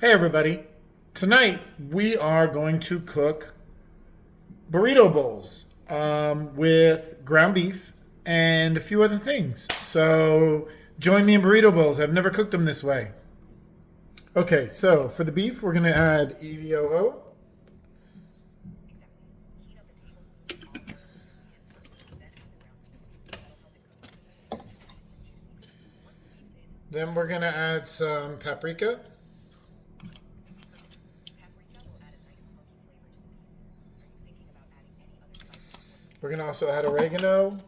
Hey everybody, tonight we are going to cook burrito bowls with ground beef and a few other things. So join me in burrito bowls. I've never cooked them this way. Okay, so for the beef we're going to add EVOO. Then we're going to add some paprika. We're going to also add oregano.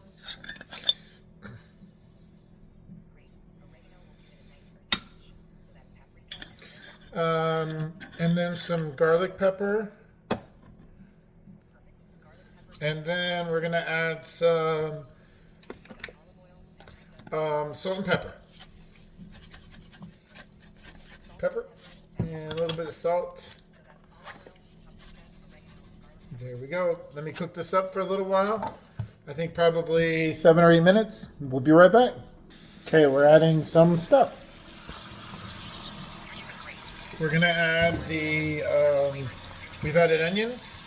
And then some garlic pepper. And then we're going to add some salt and pepper. And a little bit of salt. There we go. Let me cook this up for a little while. I think probably 7 or 8 minutes. We'll be right back. Okay, we're adding some stuff. We're going to add we've added onions.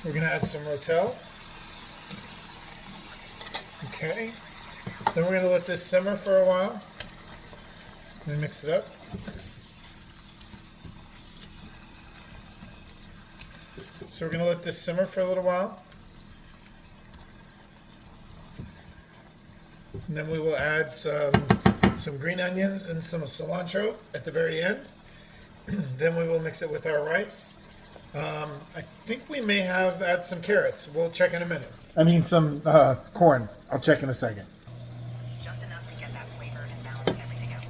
We're going to add some rotel. Okay. Then we're going to let this simmer for a while. Then mix it up. So we're going to let this simmer for a little while. And then we will add some green onions and some cilantro at the very end. Then we will mix it with our rice. I think we may add some carrots. We'll check in a minute. I mean some corn. I'll check in a second. Just enough to get that flavor and balance everything out.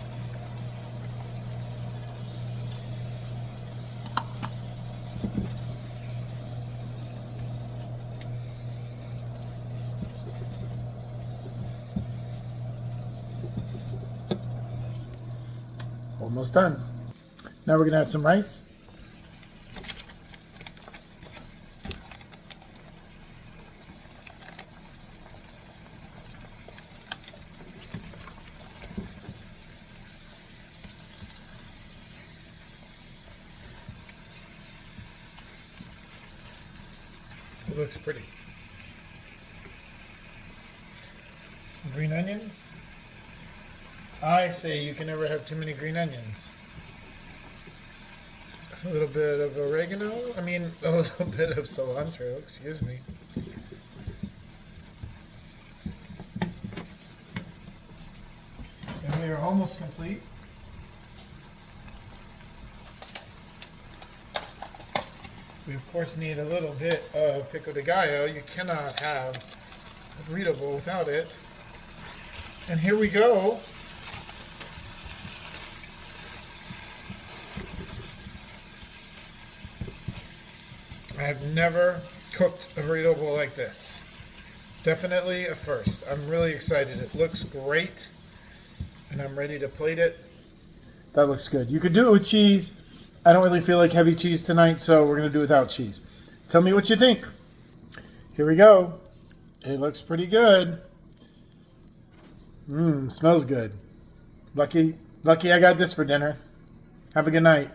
Almost done. Now we're going to add some rice. It looks pretty. Some green onions. I say you can never have too many green onions. A little bit of oregano. A little bit of cilantro. Excuse me. And we are almost complete. We of course need a little bit of pico de gallo. You cannot have a burrito bowl without it. And here we go. I have never cooked a burrito bowl like this. Definitely a first. I'm really excited. It looks great. And I'm ready to plate it. That looks good. You could do it with cheese. I don't really feel like heavy cheese tonight, so we're going to do it without cheese. Tell me what you think. Here we go. It looks pretty good. Smells good. Lucky I got this for dinner. Have a good night.